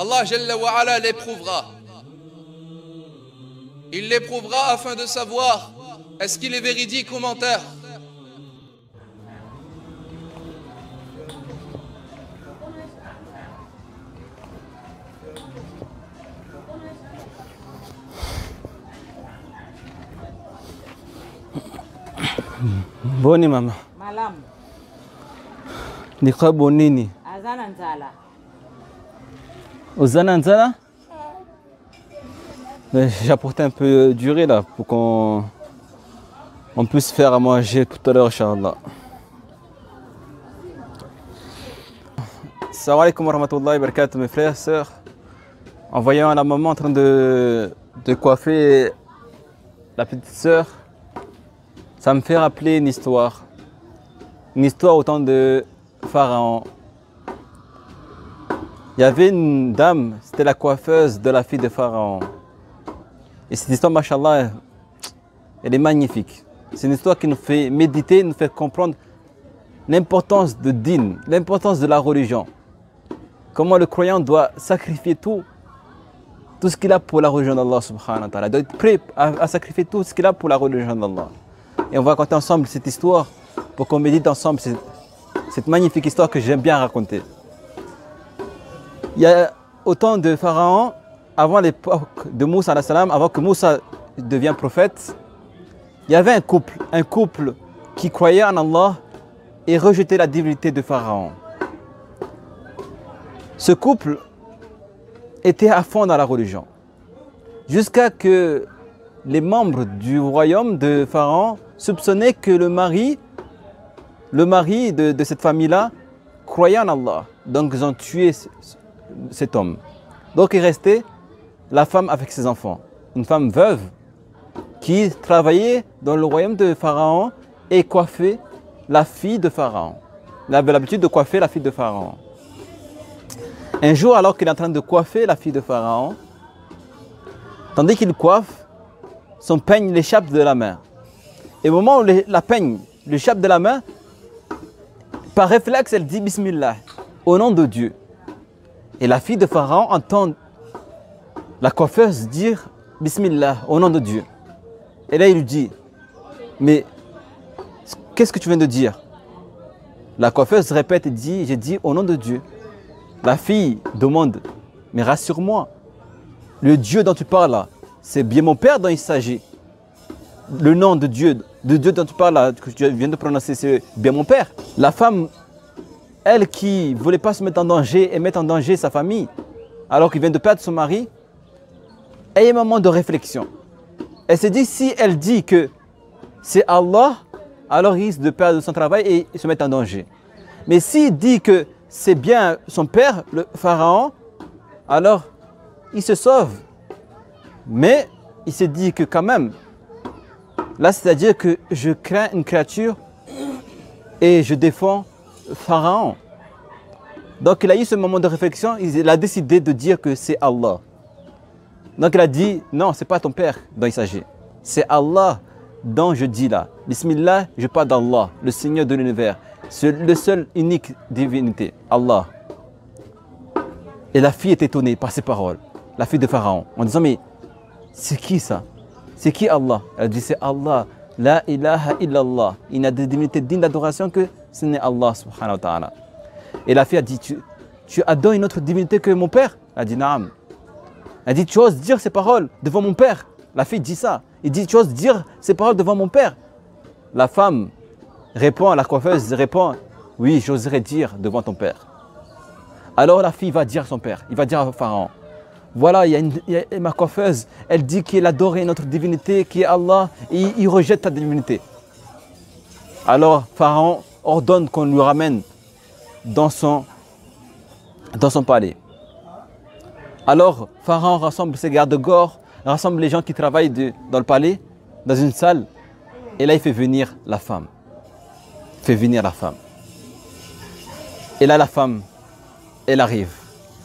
Allah Jalla wa Ala l'éprouvera. Il l'éprouvera afin de savoir est-ce qu'il est véridique ou menteur. Boni mama. Malam. Nikwa bonini. Azana nzala. Ozana nzala? J'ai apporté un peu du riz là pour qu'on puisse faire à manger tout à l'heure, Inch'Allah. Salam alaikum wa rahmatullahi wa barakatuh, mes frères et sœurs. En voyant la maman en train de coiffer la petite sœur, ça me fait rappeler une histoire au temps de Pharaon. Il y avait une dame, c'était la coiffeuse de la fille de Pharaon. Et cette histoire, machallah, elle est magnifique. C'est une histoire qui nous fait méditer, nous fait comprendre l'importance de din, l'importance de la religion. Comment le croyant doit sacrifier tout ce qu'il a pour la religion d'Allah subhanahu wa ta'ala. Il doit être prêt à sacrifier tout ce qu'il a pour la religion d'Allah. Et on va raconter ensemble cette histoire pour qu'on médite ensemble cette magnifique histoire que j'aime bien raconter. Il y a autant de pharaons, avant l'époque de Moussa, avant que Moussa devienne prophète, il y avait un couple qui croyait en Allah et rejetait la divinité de Pharaon. Ce couple était à fond dans la religion, jusqu'à que les membres du royaume de Pharaon soupçonnaient que le mari de cette famille-là croyait en Allah. Donc ils ont tué cet homme. Donc il restait la femme avec ses enfants, une femme veuve qui travaillait dans le royaume de Pharaon et coiffait la fille de Pharaon. Il avait l'habitude de coiffer la fille de Pharaon. Un jour, alors qu'il est en train de coiffer la fille de Pharaon, tandis qu'il coiffe, son peigne l'échappe de la main. Et au moment où la peigne lui échappe de la main, par réflexe, elle dit Bismillah, au nom de Dieu. Et la fille de Pharaon entend la coiffeuse dire Bismillah, au nom de Dieu. Et là, il lui dit, mais qu'est-ce que tu viens de dire? La coiffeuse répète et dit, j'ai dit au nom de Dieu. La fille demande, mais rassure-moi, le Dieu dont tu parles là, c'est bien mon père dont il s'agit. Le nom de Dieu dont tu parles là, que tu viens de prononcer, c'est bien mon père. La femme, elle qui ne voulait pas se mettre en danger et mettre en danger sa famille, alors qu'il vient de perdre son mari, a eu un moment de réflexion. Elle s'est dit, si elle dit que c'est Allah, alors il risque de perdre son travail et se mettre en danger. Mais s'il dit que c'est bien son père, le pharaon, alors il se sauve. Mais il s'est dit que quand même, là c'est-à-dire que je crains une créature et je défends Pharaon. Donc il a eu ce moment de réflexion, il a décidé de dire que c'est Allah. Donc il a dit, non, ce n'est pas ton père dont il s'agit. C'est Allah dont je dis là. Bismillah, je parle d'Allah, le Seigneur de l'univers. C'est le seul, unique divinité, Allah. Et la fille est étonnée par ces paroles, la fille de Pharaon, en disant, mais c'est qui ça? C'est qui Allah? Elle dit, c'est Allah. La ilaha illallah. Il n'y a de divinité digne d'adoration que ce n'est Allah subhanahu wa ta'ala. Et la fille a dit, tu adores une autre divinité que mon père? Elle a dit, naam. Elle dit, tu oses dire ces paroles devant mon père? La fille dit ça. Il dit, tu oses dire ces paroles devant mon père? La femme répond, la coiffeuse répond, oui, j'oserais dire devant ton père. Alors la fille va dire à son père, il va dire à Pharaon, voilà, il y a ma coiffeuse, elle dit qu'elle adore une autre divinité qui est Allah, et il rejette ta divinité. Alors Pharaon ordonne qu'on lui ramène dans son palais. Alors Pharaon rassemble ses gardes-corps, rassemble les gens qui travaillent dans le palais, dans une salle, et là il fait venir la femme. Et là la femme, elle arrive.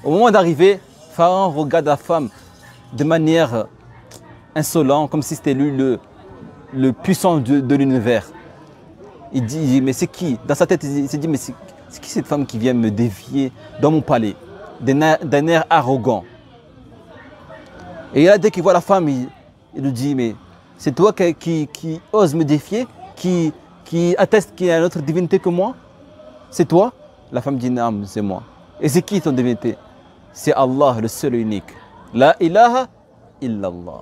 Au moment d'arriver, Pharaon regarde la femme de manière insolente, comme si c'était lui le puissant de l'univers. Il dit, mais c'est qui? Dans sa tête, il s'est dit, mais c'est qui cette femme qui vient me défier dans mon palais? d'un air arrogant. Et là, dès qu'il voit la femme, il lui dit, mais c'est toi qui ose me défier, qui atteste qu'il y a une autre divinité que moi? C'est toi? La femme dit, non, c'est moi. Et c'est qui ton divinité? C'est Allah, le seul et unique. La ilaha illallah.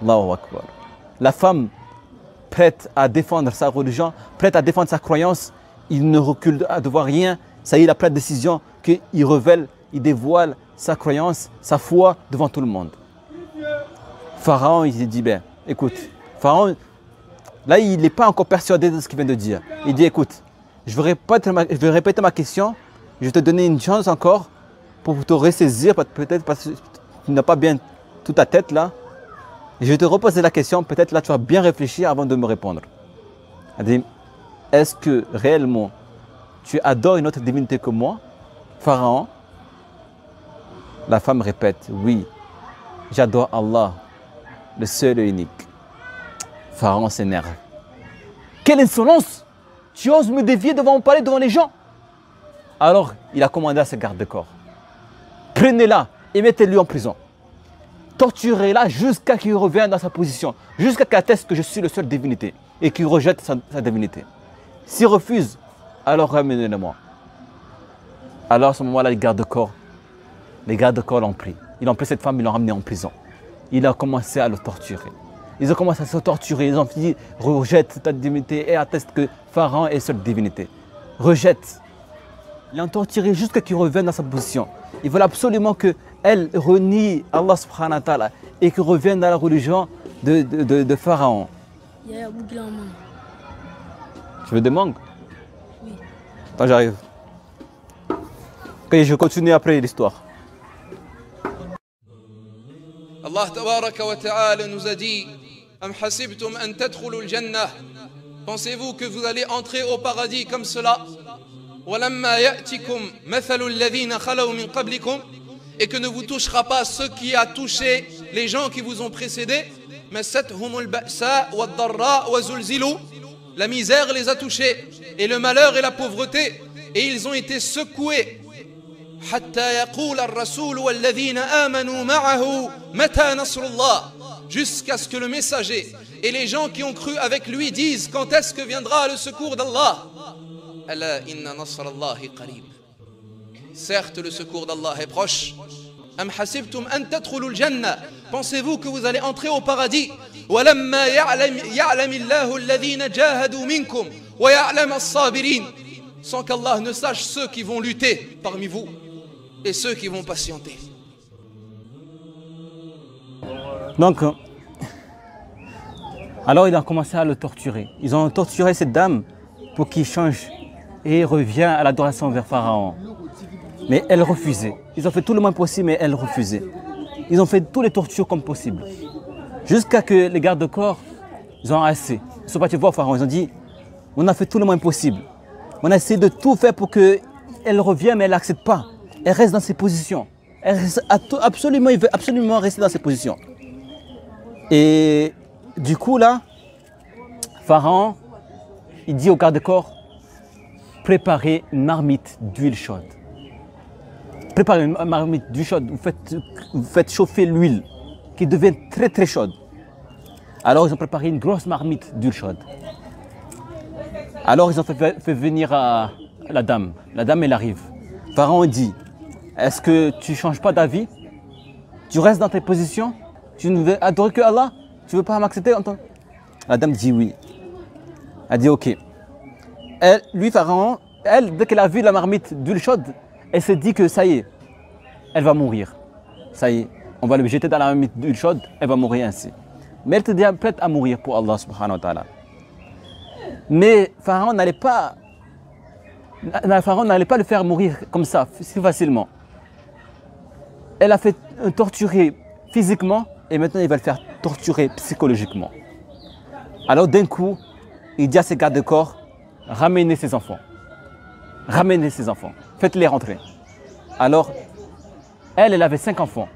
Allahu Akbar. La femme prête à défendre sa religion, prête à défendre sa croyance, il ne recule devant rien. Ça y est, il a pris la décision qu'il révèle, il dévoile sa croyance, sa foi devant tout le monde. Pharaon, il s'est dit, ben, écoute, Pharaon, là, il n'est pas encore persuadé de ce qu'il vient de dire. Il dit, écoute, je vais répéter ma question, je vais te donner une chance encore pour te ressaisir, peut-être parce que tu n'as pas bien toute ta tête là. Je vais te reposer la question, peut-être là tu vas bien réfléchir avant de me répondre. Il dit, est-ce que réellement tu adores une autre divinité que moi, Pharaon? La femme répète, oui, j'adore Allah, le seul et unique. Pharaon s'énerve. Quelle insolence! Tu oses me défier devant mon palais, devant les gens? Alors, il a commandé à ses gardes-corps. Prenez-la et mettez-lui en prison. Torturez-la jusqu'à qu'il revienne dans sa position, jusqu'à qu'il atteste que je suis le seul divinité et qu'il rejette sa divinité. S'il refuse, alors ramenez-le-moi. Alors à ce moment-là, les gardes-corps l'ont pris. Ils ont pris cette femme, ils l'ont ramenée en prison. Il a commencé à le torturer. Ils ont commencé à se torturer. Ils ont dit, rejette ta divinité et atteste que Pharaon est seule divinité. Rejette. Ils l'ont torturé jusqu'à qu'il revienne dans sa position. Ils veulent absolument qu'elle renie Allah subhanahu wa ta'ala et qu'elle revienne dans la religion de Pharaon. Il y a beaucoup de mangue. Tu veux des mangues? Oui. Attends, j'arrive. Ok, je continue après l'histoire. Allah tabaraka wa ta'ala nous a dit Am hasibtum an tadkhulul jannah. Pensez-vous que vous allez entrer au paradis comme cela? Walamma ya'tikum mathalul ladhina khalaw min qablikum, et que ne vous touchera pas ce qui a touché les gens qui vous ont précédés. Massathumul ba'sa wad-dharra wa zulzilu. La misère les a touchés et le malheur et la pauvreté, et ils ont été secoués. حتى يقول الرسول والذين آمنوا معه متى نصر الله, jusqu'à ce que le messager et les gens qui ont cru avec lui disent quand est-ce que viendra le secours d'Allah. Ala inna nasr Allahi qarib. Certes, le secours d'Allah est proche. Am hasibtum an tadkhulul jannah, pensez-vous que vous allez entrer au paradis? Walamma ya'lam Allahu alladhina jahadu minkum wa ya'lam as-sabirin, sans qu'Allah ne sache ceux qui vont lutter parmi vous et ceux qui vont patienter. Donc, alors ils ont commencé à le torturer. Ils ont torturé cette dame pour qu'il change et revienne à l'adoration vers Pharaon. Mais elle refusait. Ils ont fait tout le moins possible, mais elle refusait. Ils ont fait toutes les tortures comme possible. Jusqu'à que les gardes-corps, ils ont assez. Ils sont partis voir Pharaon. Ils ont dit, on a fait tout le moins possible. On a essayé de tout faire pour qu'elle revienne, mais elle n'accepte pas. Elle reste dans ses positions. Elle reste absolument, il veut absolument rester dans ses positions. Et du coup, là, Pharaon, il dit au garde-corps, préparez une marmite d'huile chaude. Préparez une marmite d'huile chaude. Vous faites chauffer l'huile qui devient très très chaude. Alors, ils ont préparé une grosse marmite d'huile chaude. Alors, ils ont fait venir la dame. La dame, elle arrive. Pharaon dit, est-ce que tu ne changes pas d'avis? Tu restes dans tes positions? Tu ne veux adorer que Allah? Tu ne veux pas m'accepter? La dame dit oui. Elle dit ok. Pharaon, dès qu'elle a vu la marmite d'huile chaude, elle s'est dit que ça y est, elle va mourir. Ça y est, on va le jeter dans la marmite d'huile chaude, elle va mourir ainsi. Mais elle était prête à mourir pour Allah subhanahu wa ta'ala. Mais Pharaon n'allait pas le faire mourir comme ça, si facilement. Elle a fait torturer physiquement et maintenant il va le faire torturer psychologiquement. Alors d'un coup, il dit à ses gardes-corps, ramenez ses enfants. Ramenez ses enfants, faites-les rentrer. Alors, elle avait 5 enfants.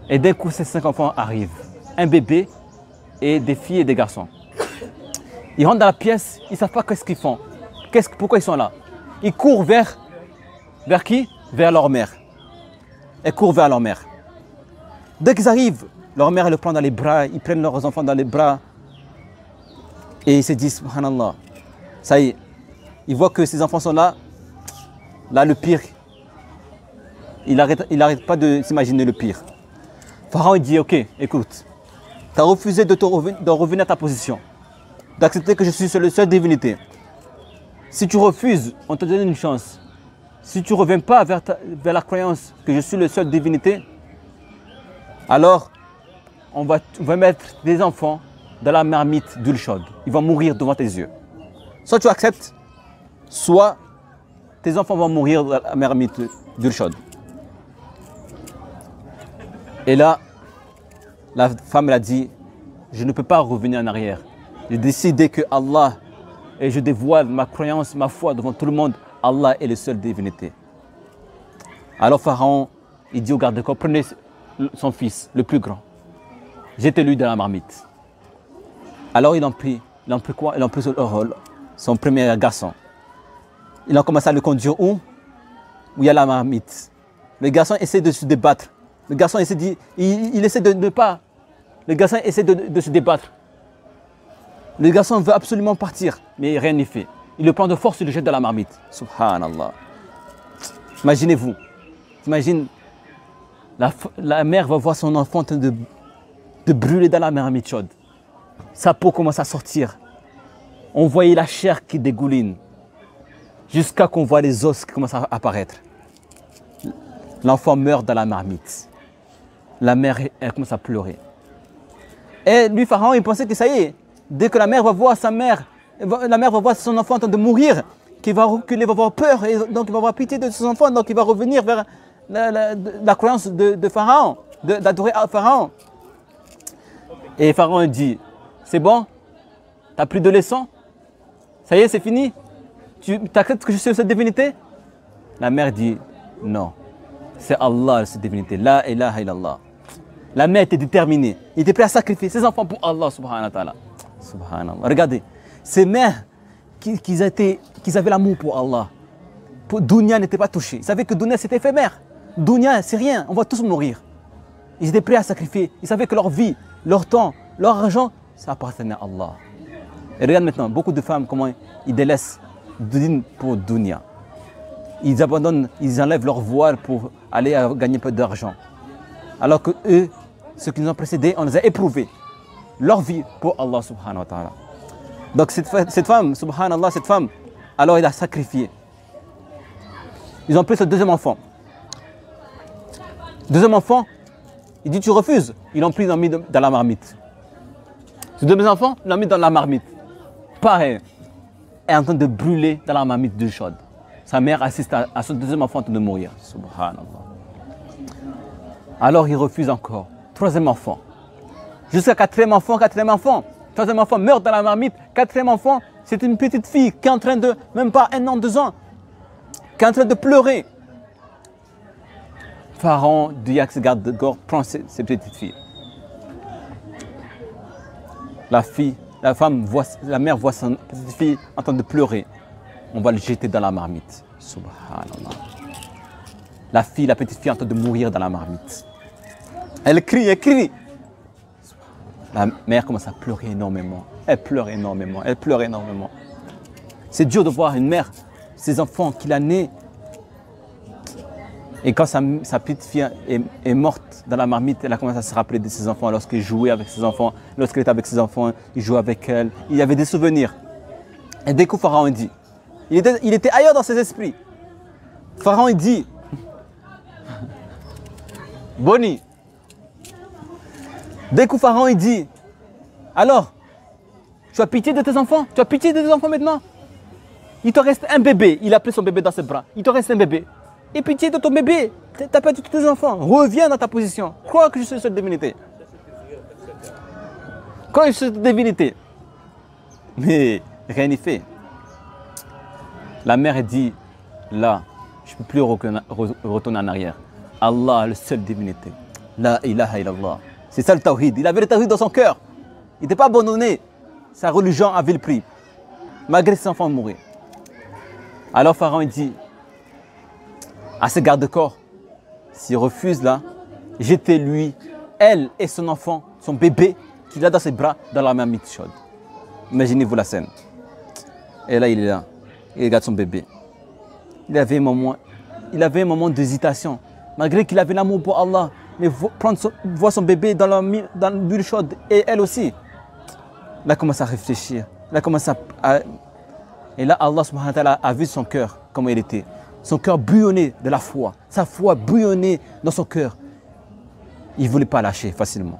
Et d'un coup, ces 5 enfants arrivent. Un bébé et des filles et des garçons. Ils rentrent dans la pièce, ils ne savent pas qu'est-ce qu'ils font. Pourquoi ils sont là? Ils courent vers qui? vers leur mère. Elles courent vers leur mère. Dès qu'ils arrivent, leur mère le prend dans les bras, ils prennent leurs enfants dans les bras et ils se disent, subhanallah, ça y est, ils voient que ces enfants sont là, là le pire, il n'arrête pas de s'imaginer le pire. Pharaon il dit, ok, écoute, tu as refusé de revenir à ta position, d'accepter que je suis la seule divinité. Si tu refuses, on te donne une chance. Si tu ne reviens pas vers la croyance que je suis la seule divinité, alors on va mettre des enfants dans la marmite d'huile chaude. Ils vont mourir devant tes yeux. Soit tu acceptes, soit tes enfants vont mourir dans la marmite d'huile chaude. Et là, la femme elle a dit, je ne peux pas revenir en arrière. J'ai décidé que Allah, et je dévoile ma croyance, ma foi devant tout le monde, Allah est le seul divinité. Alors Pharaon, il dit au garde-corps, prenez son fils, le plus grand, jetez-lui dans la marmite. Alors il en prit quoi? Il en prit son premier garçon. Il a commencé à le conduire où il y a la marmite. Le garçon essaie de se débattre. Le garçon essaie il essaie de ne pas. Le garçon essaie de se débattre. Le garçon veut absolument partir, mais rien n'est fait. Il le prend de force et le jette dans la marmite. Subhanallah. Imaginez-vous. Imagine, la mère va voir son enfant en train de brûler dans la marmite chaude. Sa peau commence à sortir. On voyait la chair qui dégouline. Jusqu'à qu'on voit les os qui commencent à apparaître. L'enfant meurt dans la marmite. La mère, elle commence à pleurer. Et lui, Pharaon, il pensait que ça y est. Dès que la mère va voir sa mère, la mère va voir son enfant en train de mourir, qu'il va avoir peur, et donc il va avoir pitié de son enfant, donc il va revenir vers la croyance de Pharaon, d'adorer Pharaon. Et Pharaon dit, c'est bon, tu n'as plus de leçons, ça y est, c'est fini, tu acceptes que je suis cette divinité? La mère dit, non, c'est Allah, cette divinité, la ilaha illallah. La mère était déterminée, il était prêt à sacrifier ses enfants pour Allah, subhanahu wa ta'ala. Subhanallah. Regardez, ces mères qui avaient l'amour pour Allah, Dunya n'était pas touchée. Ils savaient que Dunya c'est éphémère. Dunya c'est rien, on va tous mourir. Ils étaient prêts à sacrifier. Ils savaient que leur vie, leur temps, leur argent, ça appartenait à Allah. Et regarde maintenant, beaucoup de femmes, comment ils délaissent Din pour Dunya. Ils abandonnent, ils enlèvent leur voile pour aller gagner un peu d'argent. Alors que eux, ceux qui nous ont précédés, on les a éprouvés. Leur vie pour Allah subhanahu wa ta'ala. Donc cette femme, subhanallah, cette femme, alors il a sacrifié. Ils ont pris ce deuxième enfant. Deuxième enfant, il dit tu refuses. Ils l'ont pris, ils l'ont mis dans la marmite. Ce deuxième enfant, ils l'ont mis dans la marmite. Pareil, elle est en train de brûler dans la marmite d'huile chaude. Sa mère assiste à ce deuxième enfant en train de mourir. Subhanallah. Alors il refuse encore. Troisième enfant. Jusqu'à quatrième enfant. Troisième enfant meurt dans la marmite. Quatrième enfant, c'est une petite fille qui est en train de, même pas 1 an, 2 ans, qui est en train de pleurer. Pharaon dit à ses gardes-corps, prends ces petites filles. La mère voit sa petite fille en train de pleurer. On va le jeter dans la marmite. Subhanallah. La petite fille est en train de mourir dans la marmite. Elle crie. La mère commence à pleurer énormément. Elle pleure énormément. C'est dur de voir une mère, ses enfants qu'il a nés. Et quand sa petite fille est morte dans la marmite, elle a commencé à se rappeler de ses enfants lorsqu'il jouait avec ses enfants. Lorsqu'elle était avec ses enfants, il jouait avec elle. Il y avait des souvenirs. Et dès que Pharaon dit, il était ailleurs dans ses esprits. Pharaon dit, Boni. Dès que Pharaon dit, alors, tu as pitié de tes enfants? Tu as pitié de tes enfants maintenant? Il te reste un bébé. Il a pris son bébé dans ses bras. Il te reste un bébé. Et pitié de ton bébé. Tu n'as pas tous tes enfants. Reviens dans ta position. Crois que je suis cette divinité. Crois que je suis cette divinité. Mais rien n'est fait. La mère dit, là, je ne peux plus retourner en arrière. Allah, le seul divinité. La ilaha illallah. C'est ça le tawhid. Il avait le tawhid dans son cœur. Il n'était pas abandonné. Sa religion avait le prix. Malgré ses enfants mourir. Alors Pharaon dit, à ses gardes-corps. S'il refuse là, jetez-lui, elle et son enfant, son bébé, qu'il a dans ses bras, dans la marmite chaude. Imaginez-vous la scène. Et là, il est là. Il regarde son bébé. Il avait un moment d'hésitation. Malgré qu'il avait l'amour pour Allah, mais voir son bébé dans l'huile chaude, et elle aussi. Il a commencé à réfléchir. Il a commencé à... Et là, Allah subhanahu wa ta'ala a vu son cœur, comment il était. Son cœur bouillonnait de la foi. Sa foi bouillonnait dans son cœur. Il ne voulait pas lâcher facilement.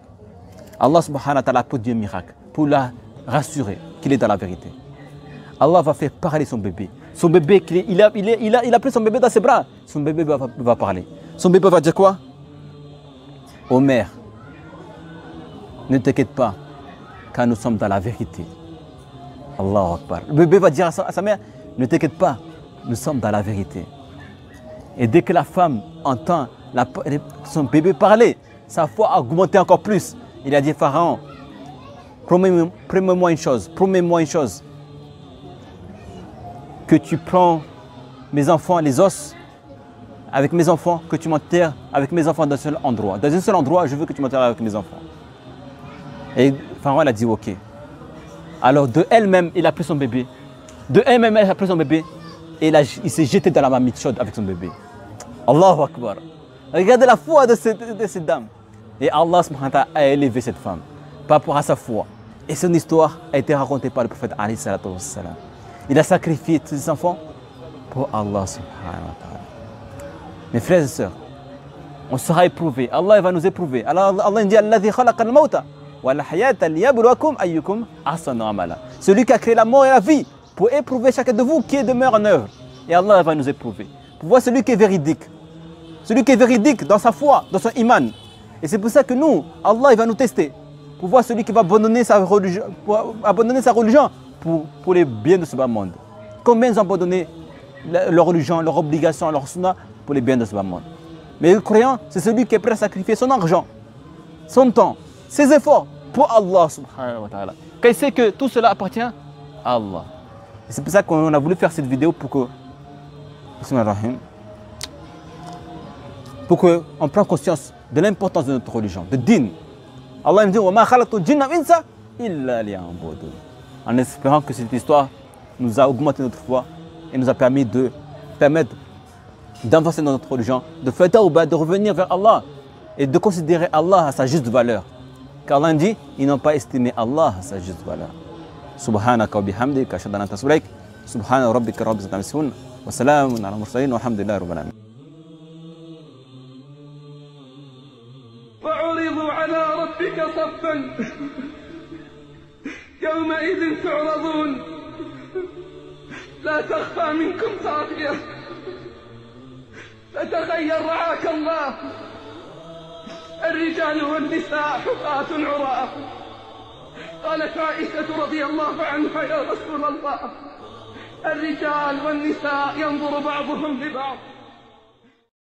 Allah subhanahu wa ta'ala a produit un miracle pour la rassurer qu'il est dans la vérité. Allah va faire parler son bébé. Son bébé, il a pris son bébé dans ses bras. Son bébé va parler. Son bébé va dire quoi? Ô mère, ne t'inquiète pas, car nous sommes dans la vérité. Allahu Akbar. Le bébé va dire à sa mère, ne t'inquiète pas, nous sommes dans la vérité. Et dès que la femme entend son bébé parler, sa foi a augmenté encore plus. Il a dit, Pharaon, promets-moi une chose, que tu prends mes enfants, les os, avec mes enfants, que tu m'enterres avec mes enfants dans un seul endroit. Dans un seul endroit, je veux que tu m'enterres avec mes enfants. Et Pharaon a dit, ok. Alors de elle-même, il a pris son bébé. Et il s'est jeté dans la marmite chaude avec son bébé. Allahu Akbar. Regardez la foi de cette dame. Et Allah subhanahu wa ta'ala a élevé cette femme par rapport à sa foi. Et son histoire a été racontée par le prophète alayhi salatu wassalam. Il a sacrifié tous ses enfants pour Allah subhanahu wa ta'ala. Mes frères et sœurs, on sera éprouvés. Allah va nous éprouver. Allah dit Alladhi khalaqa al-mawta wa al-hayata liyabluwakum ayyukum ahsanu amala. Celui qui a créé la mort et la vie pour éprouver chacun de vous qui demeure en œuvre. Et Allah va nous éprouver. Pour voir celui qui est véridique. Celui qui est véridique dans sa foi, dans son iman. Et c'est pour ça que nous, Allah il va nous tester. Pour voir celui qui va abandonner sa religion, pour les biens de ce bas monde. Combien ils ont abandonné leur religion, leur obligation, leur sunna pour les biens de ce bas monde. Mais le croyant, c'est celui qui est prêt à sacrifier son argent, son temps, ses efforts pour Allah subhanahu wa ta'ala. Quand il sait que tout cela appartient à Allah. Et c'est pour ça qu'on a voulu faire cette vidéo pour qu'on prenne conscience de l'importance de notre religion, de din. Allah me dit wa ma khalaqtul jinna wal insa illa liya'budun. En espérant que cette histoire nous a augmenté notre foi et nous a permis d'avancer dans notre religion, de faire tawbah, de revenir vers Allah et de considérer Allah à sa juste valeur. Car Allah dit, ils n'ont pas estimé Allah à sa juste valeur. Subhanaka wa bihamdika ashhadu an la ilaha illa anta astaghfiruka wa atubu ilaik. Subhana rabbika rabbil izzati amma yasifun wa salamun ala al-mursalin walhamdulillahi rabbil alamin. وعرضوا على ربك صفا يومئذ تعرضون لا تخفى منكم خافية فتخيل رعاك الله الرجال والنساء حفاة عراة. قالت عائشة رضي الله عنها يا رسول الله الرجال والنساء ينظر بعضهم لبعض